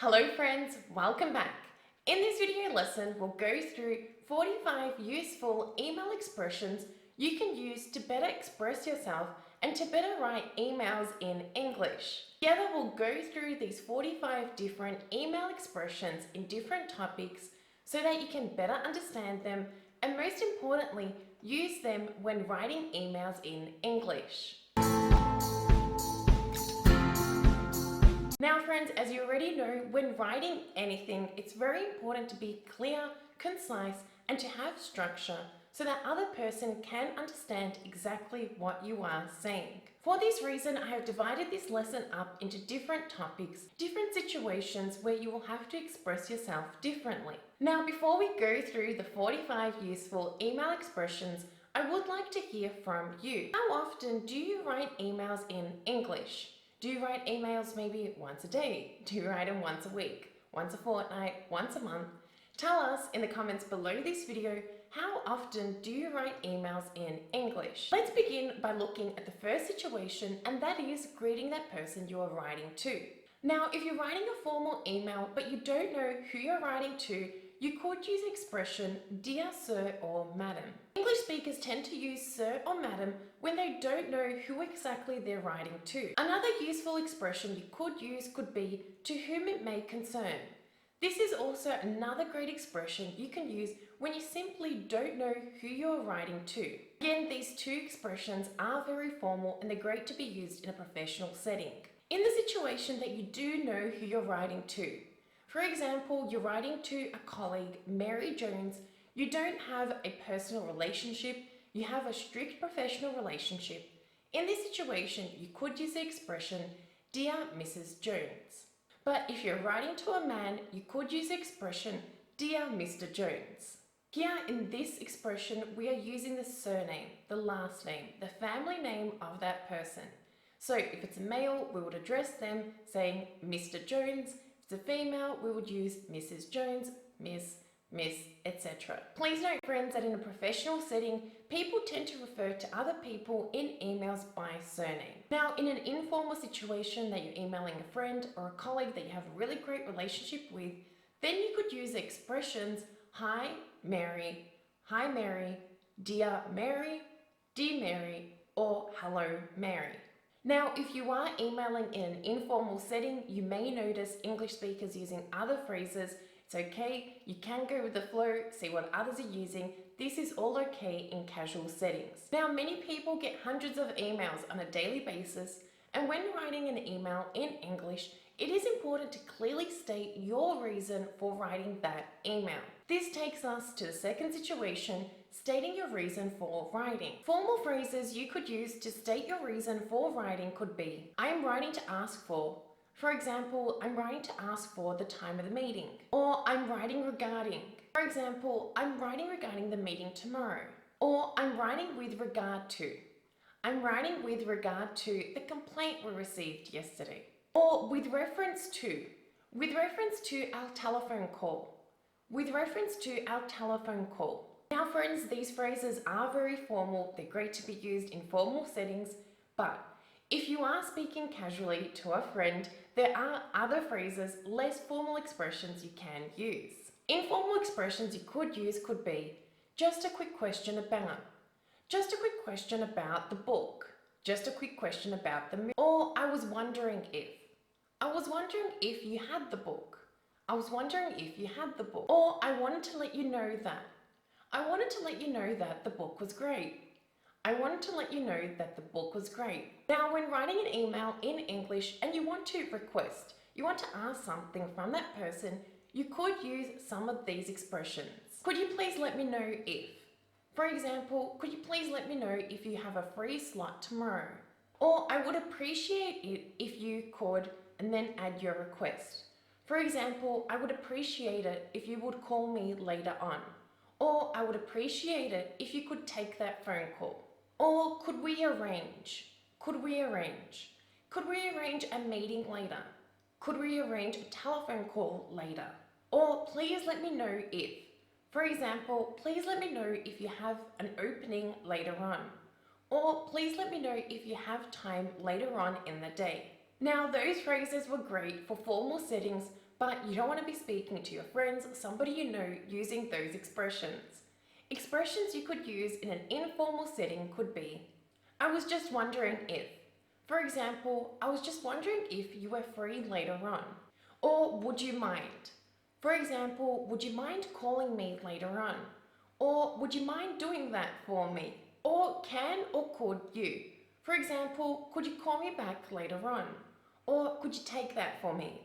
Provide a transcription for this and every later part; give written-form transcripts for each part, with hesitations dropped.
Hello friends, welcome back. In this video lesson, we'll go through 45 useful email expressions you can use to better express yourself and to better write emails in English. Together, we'll go through these 45 different email expressions in different topics so that you can better understand them and most importantly, use them when writing emails in English. Now friends, as you already know, when writing anything, it's very important to be clear, concise, and to have structure so that other person can understand exactly what you are saying. For this reason, I have divided this lesson up into different topics, different situations where you will have to express yourself differently. Now, before we go through the 45 useful email expressions, I would like to hear from you. How often do you write emails in English? Do you write emails maybe once a day? Do you write them once a week, once a fortnight, once a month? Tell us in the comments below this video, how often do you write emails in English? Let's begin by looking at the first situation, and that is greeting that person you are writing to. Now, if you're writing a formal email but you don't know who you're writing to, you could use the expression dear sir or madam. English speakers tend to use sir or madam when they don't know who exactly they're writing to. Another useful expression you could use could be to whom it may concern. This is also another great expression you can use when you simply don't know who you're writing to. Again, these two expressions are very formal and they're great to be used in a professional setting. In the situation that you do know who you're writing to, for example, you're writing to a colleague, Mary Jones, you don't have a personal relationship, you have a strict professional relationship. In this situation, you could use the expression, Dear Mrs. Jones. But if you're writing to a man, you could use the expression, Dear Mr. Jones. Here in this expression, we are using the surname, the last name, the family name of that person. So if it's a male, we would address them saying Mr. Jones. If it's a female, we would use Mrs. Jones, Miss, etc. Please note, friends, that in a professional setting, people tend to refer to other people in emails by surname. Now, in an informal situation that you're emailing a friend or a colleague that you have a really great relationship with, then you could use the expressions hi Mary, dear Mary, or hello Mary. Now, if you are emailing in an informal setting, you may notice English speakers using other phrases. It's okay, you can go with the flow, see what others are using. This is all okay in casual settings. Now, many people get hundreds of emails on a daily basis, and when writing an email in English, it is important to clearly state your reason for writing that email. This takes us to the second situation, stating your reason for writing. Formal phrases you could use to state your reason for writing could be, I'm writing to ask for. For example, I'm writing to ask for the time of the meeting. Or I'm writing regarding. For example, I'm writing regarding the meeting tomorrow. Or I'm writing with regard to. I'm writing with regard to the complaint we received yesterday. Or with reference to. With reference to our telephone call. With reference to our telephone call. Now friends, these phrases are very formal. They're great to be used in formal settings, but if you are speaking casually to a friend, there are other phrases, less formal expressions you can use. Informal expressions you could use could be, just a quick question about, just a quick question about the book, just a quick question about the movie, or I was wondering if you had the book, I was wondering if you had the book, or I wanted to let you know that, I wanted to let you know that the book was great. I wanted to let you know that the book was great. Now, when writing an email in English and you want to request, you want to ask something from that person, you could use some of these expressions. Could you please let me know if? For example, could you please let me know if you have a free slot tomorrow? Or I would appreciate it if you could, and then add your request. For example, I would appreciate it if you would call me later on. Or I would appreciate it if you could take that phone call. Or could we arrange? Could we arrange? Could we arrange a meeting later? Could we arrange a telephone call later? Or please let me know if. For example, please let me know if you have an opening later on. Or please let me know if you have time later on in the day. Now, those phrases were great for formal settings, but you don't want to be speaking to your friends or somebody you know using those expressions. Expressions you could use in an informal setting could be, I was just wondering if. For example, I was just wondering if you were free later on. Or would you mind? For example, would you mind calling me later on? Or would you mind doing that for me? Or can or could you? For example, could you call me back later on? Or could you take that for me?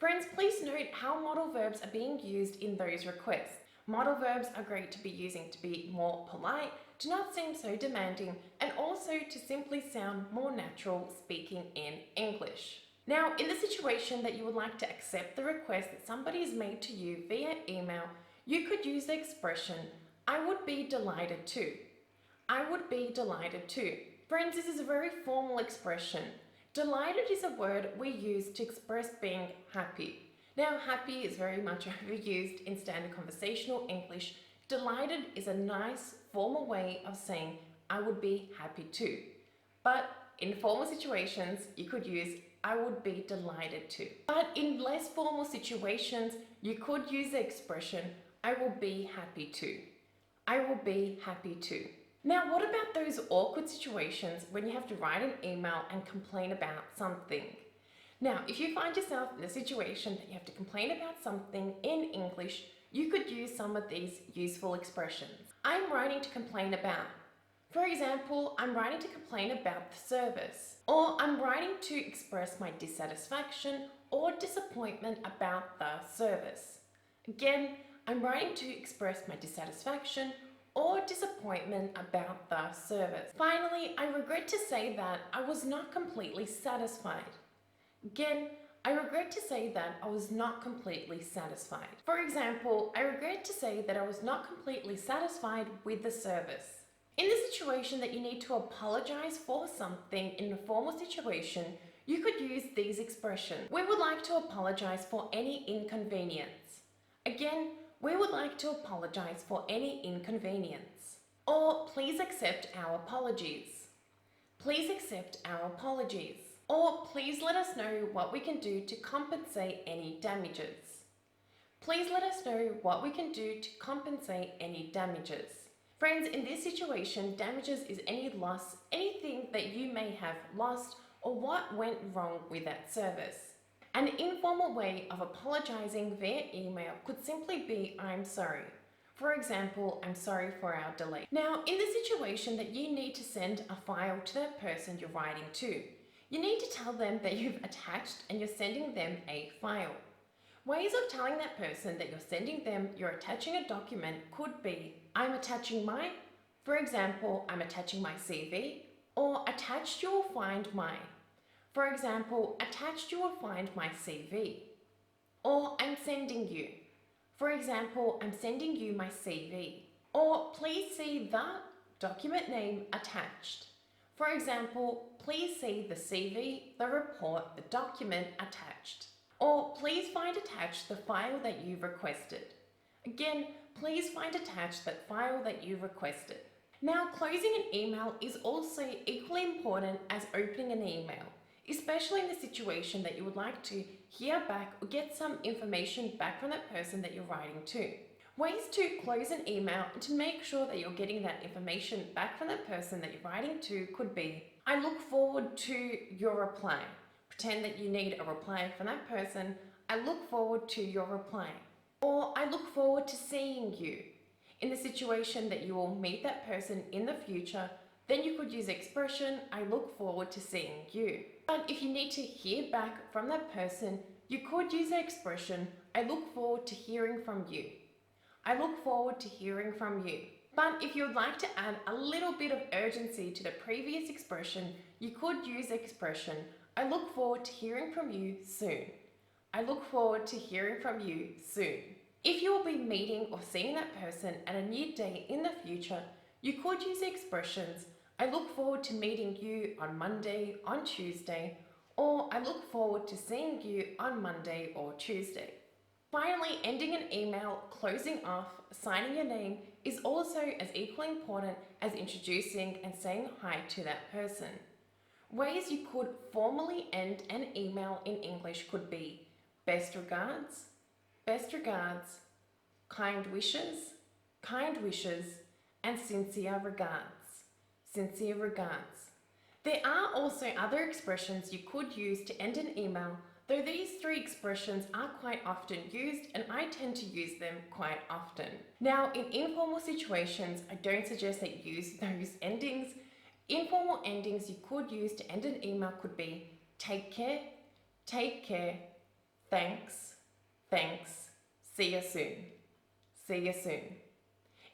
Friends, please note how modal verbs are being used in those requests. Modal verbs are great to be using to be more polite, to not seem so demanding, and also to simply sound more natural speaking in English. Now, in the situation that you would like to accept the request that somebody has made to you via email, you could use the expression, I would be delighted to. I would be delighted to. Friends, this is a very formal expression. Delighted is a word we use to express being happy. Now, happy is very much overused in standard conversational English. Delighted is a nice formal way of saying I would be happy to. But in formal situations, you could use I would be delighted to. But in less formal situations, you could use the expression I will be happy to. I will be happy to. Now, what about those awkward situations when you have to write an email and complain about something? Now, if you find yourself in a situation that you have to complain about something in English, you could use some of these useful expressions. I'm writing to complain about. For example, I'm writing to complain about the service. Or I'm writing to express my dissatisfaction or disappointment about the service. Again, I'm writing to express my dissatisfaction or disappointment about the service. Finally, I regret to say that I was not completely satisfied. Again, I regret to say that I was not completely satisfied. For example, I regret to say that I was not completely satisfied with the service. In the situation that you need to apologize for something in a formal situation, you could use these expressions. We would like to apologize for any inconvenience. Again, we would like to apologize for any inconvenience. Or please accept our apologies. Please accept our apologies. Or please let us know what we can do to compensate any damages. Please let us know what we can do to compensate any damages. Friends, in this situation, damages is any loss, anything that you may have lost or what went wrong with that service. An informal way of apologizing via email could simply be, I'm sorry. For example, I'm sorry for our delay. Now, in the situation that you need to send a file to that person you're writing to, you need to tell them that you've attached and you're sending them a file. Ways of telling that person that you're sending them you're attaching a document could be, I'm attaching my, for example, I'm attaching my CV, or attached you will find my. For example, attached you will find my CV. Or I'm sending you. For example, I'm sending you my CV. Or please see the document name attached. For example, please see the CV, the report, the document attached. Or please find attached the file that you've requested. Again, please find attached that file that you requested. Now, closing an email is also equally important as opening an email, especially in the situation that you would like to hear back or get some information back from that person that you're writing to. Ways to close an email and to make sure that you're getting that information back from that person that you're writing to could be, I look forward to your reply. Pretend that you need a reply from that person. I look forward to your reply. Or I look forward to seeing you. In the situation that you will meet that person in the future, then you could use the expression, I look forward to seeing you. But if you need to hear back from that person, you could use the expression, I look forward to hearing from you. I look forward to hearing from you. But if you would like to add a little bit of urgency to the previous expression, you could use the expression, I look forward to hearing from you soon. I look forward to hearing from you soon. If you will be meeting or seeing that person at a new day in the future, you could use the expressions, I look forward to meeting you on Monday, on Tuesday, or I look forward to seeing you on Monday or Tuesday. Finally, ending an email, closing off, signing your name is also as equally important as introducing and saying hi to that person. Ways you could formally end an email in English could be, best regards, kind wishes, and sincere regards. There are also other expressions you could use to end an email, though these three expressions are quite often used and I tend to use them quite often. Now, in informal situations, I don't suggest that you use those endings. Informal endings you could use to end an email could be take care, thanks, see you soon.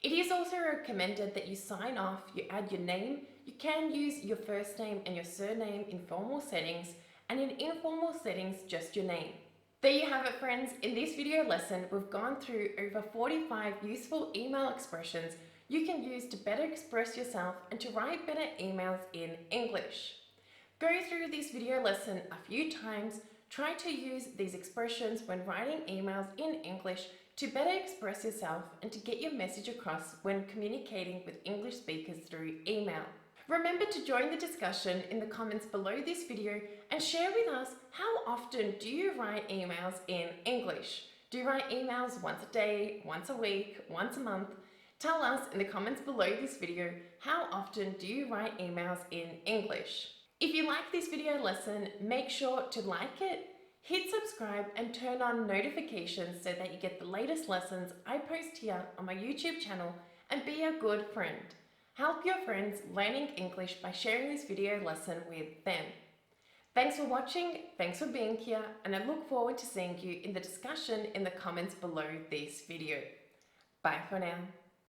It is also recommended that you sign off, you add your name. You can use your first name and your surname in formal settings, and in informal settings, just your name. There you have it, friends. In this video lesson, we've gone through over 45 useful email expressions you can use to better express yourself and to write better emails in English. Go through this video lesson a few times. Try to use these expressions when writing emails in English to better express yourself and to get your message across when communicating with English speakers through email. Remember to join the discussion in the comments below this video and share with us how often do you write emails in English? Do you write emails once a day, once a week, once a month? Tell us in the comments below this video how often do you write emails in English? If you like this video lesson, make sure to like it, hit subscribe and turn on notifications so that you get the latest lessons I post here on my YouTube channel, and be a good friend. Help your friends learning English by sharing this video lesson with them. Thanks for watching, thanks for being here, and I look forward to seeing you in the discussion in the comments below this video. Bye for now.